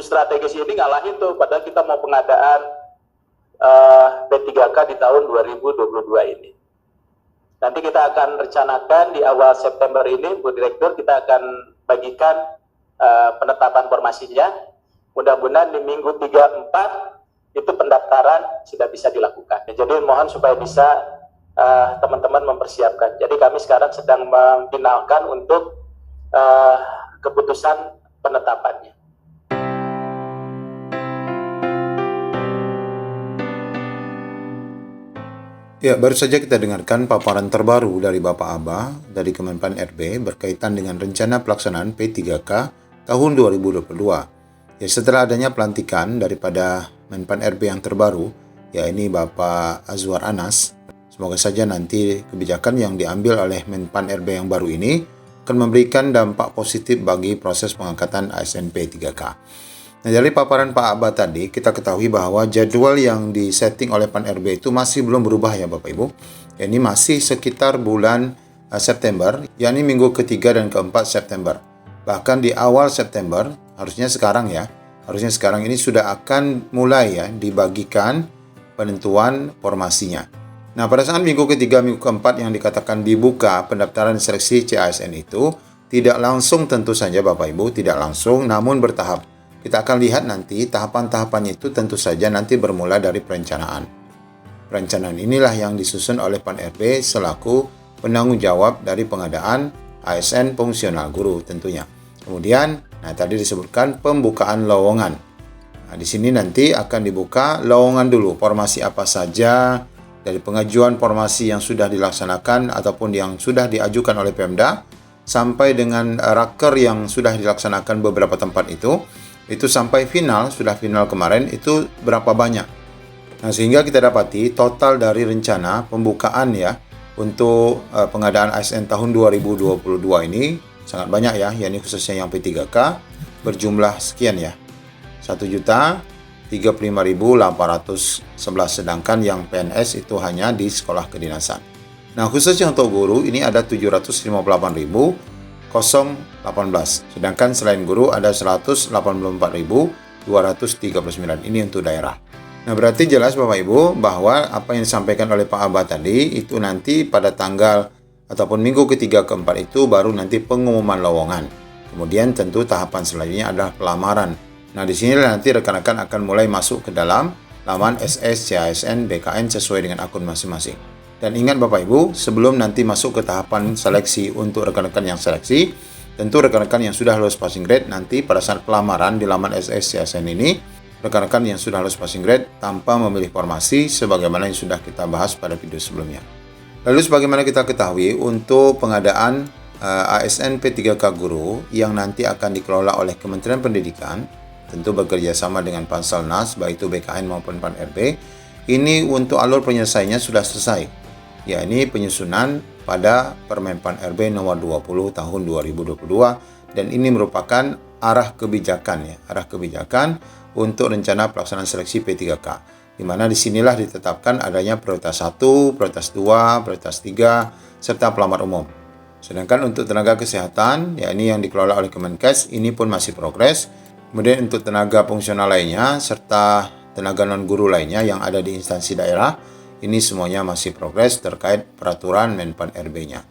isu strategis ini ngalahin tuh, padahal kita mau pengadaan P3K di tahun 2022 ini. Nanti kita akan rencanakan di awal September ini, Bu Direktur, kita akan bagikan penetapan formasinya. Mudah-mudahan di minggu 3-4 itu pendaftaran sudah bisa dilakukan. Jadi mohon supaya bisa teman-teman mempersiapkan. Jadi kami sekarang sedang memfinalkan untuk keputusan penetapannya. Ya, baru saja kita dengarkan paparan terbaru dari Bapak Aba dari Kemenpan RB berkaitan dengan rencana pelaksanaan P3K tahun 2022. Ya, setelah adanya pelantikan daripada Menpan RB yang terbaru, yakni Bapak Azwar Anas, semoga saja nanti kebijakan yang diambil oleh Menpan RB yang baru ini akan memberikan dampak positif bagi proses pengangkatan ASN P3K. Nah, dari paparan Pak Aba tadi, kita ketahui bahwa jadwal yang disetting oleh Pan RB itu masih belum berubah ya Bapak Ibu. Ini masih sekitar bulan September, yakni minggu ketiga dan keempat September. Bahkan di awal September, harusnya sekarang ini sudah akan mulai ya dibagikan penentuan formasinya. Nah, pada saat minggu ketiga, minggu keempat yang dikatakan dibuka pendaftaran seleksi CASN itu, tidak langsung tentu saja Bapak Ibu, tidak langsung namun bertahap. Kita akan lihat nanti tahapan-tahapannya itu tentu saja nanti bermula dari perencanaan. Perencanaan inilah yang disusun oleh Pan RB selaku penanggung jawab dari pengadaan ASN fungsional guru tentunya. Kemudian, tadi disebutkan pembukaan lowongan. Nah, di sini nanti akan dibuka lowongan dulu, formasi apa saja dari pengajuan formasi yang sudah dilaksanakan ataupun yang sudah diajukan oleh Pemda sampai dengan raker yang sudah dilaksanakan beberapa tempat itu sampai sudah final kemarin itu berapa banyak. Nah, sehingga kita dapati total dari rencana pembukaan ya untuk pengadaan ASN tahun 2022 ini sangat banyak ya, yakni khususnya yang P3K berjumlah sekian ya, 1.035.811, sedangkan yang PNS itu hanya di sekolah kedinasan. Nah, khususnya untuk guru ini ada 758.018, sedangkan selain guru ada 184.239. Ini untuk daerah. Nah, berarti jelas Bapak Ibu bahwa apa yang disampaikan oleh Pak Aba tadi itu nanti pada tanggal ataupun minggu ketiga keempat itu baru nanti pengumuman lowongan. Kemudian tentu tahapan selanjutnya adalah pelamaran. Nah, di sini nanti rekan-rekan akan mulai masuk ke dalam laman SS, CASN, BKN sesuai dengan akun masing-masing. Dan ingat Bapak Ibu, sebelum nanti masuk ke tahapan seleksi untuk rekan-rekan yang seleksi, tentu rekan-rekan yang sudah lulus passing grade nanti pada saat pelamaran di laman SS CASN ini, rekan-rekan yang sudah lulus passing grade tanpa memilih formasi sebagaimana yang sudah kita bahas pada video sebelumnya. Lalu sebagaimana kita ketahui untuk pengadaan ASN P3K guru yang nanti akan dikelola oleh Kementerian Pendidikan, tentu bekerja sama dengan Panselnas, baik itu BKN maupun Pan RB, ini untuk alur penyelesaiannya sudah selesai. Ya, ini penyusunan pada Permenpan RB nomor 20 tahun 2022 dan ini merupakan arah kebijakan untuk rencana pelaksanaan seleksi P3K, di mana disinilah ditetapkan adanya prioritas 1, prioritas 2, prioritas 3, serta pelamar umum. Sedangkan untuk tenaga kesehatan, ya ini yang dikelola oleh Kemenkes, ini pun masih progres. Kemudian untuk tenaga fungsional lainnya, serta tenaga non-guru lainnya yang ada di instansi daerah, ini semuanya masih progres terkait peraturan Menpan RB-nya.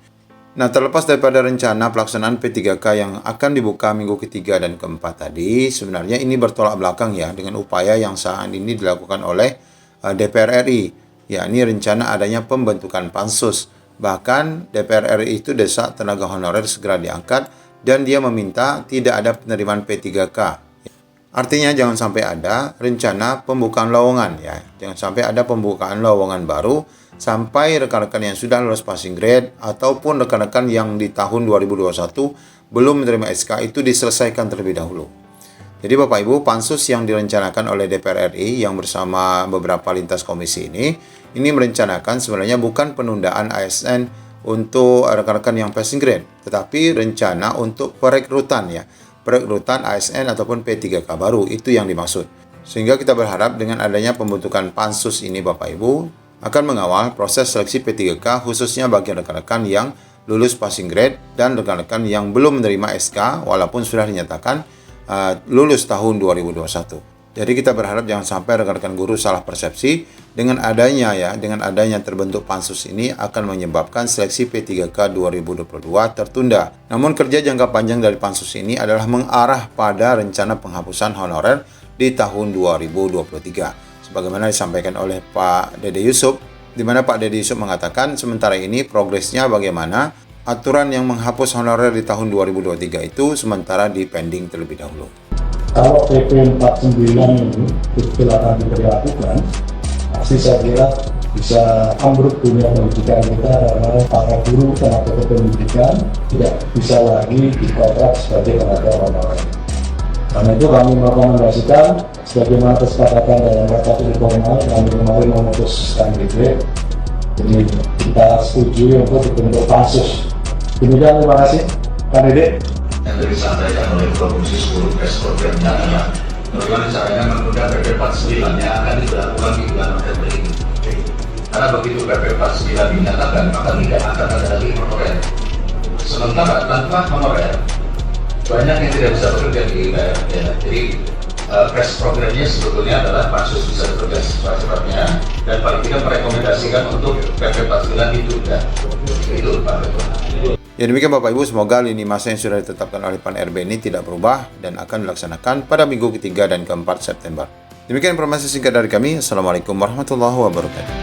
Nah, terlepas daripada rencana pelaksanaan P3K yang akan dibuka minggu ketiga dan keempat tadi, sebenarnya ini bertolak belakang ya dengan upaya yang saat ini dilakukan oleh DPR RI, yakni rencana adanya pembentukan pansus. Bahkan DPR RI itu desak tenaga honorer segera diangkat dan dia meminta tidak ada penerimaan P3K. Artinya jangan sampai ada rencana pembukaan lowongan ya. Jangan sampai ada pembukaan lowongan baru sampai rekan-rekan yang sudah lulus passing grade ataupun rekan-rekan yang di tahun 2021 belum menerima SK itu diselesaikan terlebih dahulu. Jadi Bapak Ibu, pansus yang direncanakan oleh DPR RI yang bersama beberapa lintas komisi ini merencanakan sebenarnya bukan penundaan ASN untuk rekan-rekan yang passing grade, tetapi rencana untuk perekrutan ya. Perekrutan ASN ataupun P3K baru, itu yang dimaksud. Sehingga kita berharap dengan adanya pembentukan pansus ini Bapak Ibu akan mengawal proses seleksi P3K khususnya bagi rekan-rekan yang lulus passing grade dan rekan-rekan yang belum menerima SK walaupun sudah dinyatakan lulus tahun 2021. Jadi kita berharap jangan sampai rekan-rekan guru salah persepsi dengan adanya terbentuk pansus ini akan menyebabkan seleksi P3K 2022 tertunda. Namun kerja jangka panjang dari pansus ini adalah mengarah pada rencana penghapusan honorer di tahun 2023. Sebagaimana disampaikan oleh Pak Dede Yusuf, di mana Pak Dede Yusuf mengatakan sementara ini progresnya bagaimana aturan yang menghapus honorer di tahun 2023 itu sementara dipending terlebih dahulu. Kalau PP 49 ini betul akan diberlakukan, pasti saya kira bisa ambruk dunia pendidikan kita karena para guru tenaga kependidikan tidak bisa lagi dikontrak sebagai tenaga honorer. Karena itu kami merekomendasikan sebagaimana kesepakatan dalam rapat informal kami kemarin memutuskan gitu. Jadi kita setuju untuk dibentuk pansus. Demikian, terima kasih, Pak Dede. Yang disampaikan oleh Provinsi 10 Press Programnya adalah bagaimana caranya menunda PP 49 yang akan diberlakukan di bulan November ini. Karena begitu PP 49 dinyatakan, maka tidak akan ada lagi honorer. Sementara tanpa honorer, banyak yang tidak bisa bekerja di daerah. Jadi press programnya sebetulnya adalah pansus bisa bekerja cepat-cepatnya dan paling tidak merekomendasikan untuk PP 49 ditunda. Itu Pak Ketua. Ya demikian Bapak Ibu, semoga lini masa yang sudah ditetapkan oleh Pan RB ini tidak berubah dan akan dilaksanakan pada minggu ketiga dan keempat September. Demikian informasi singkat dari kami. Assalamualaikum warahmatullahi wabarakatuh.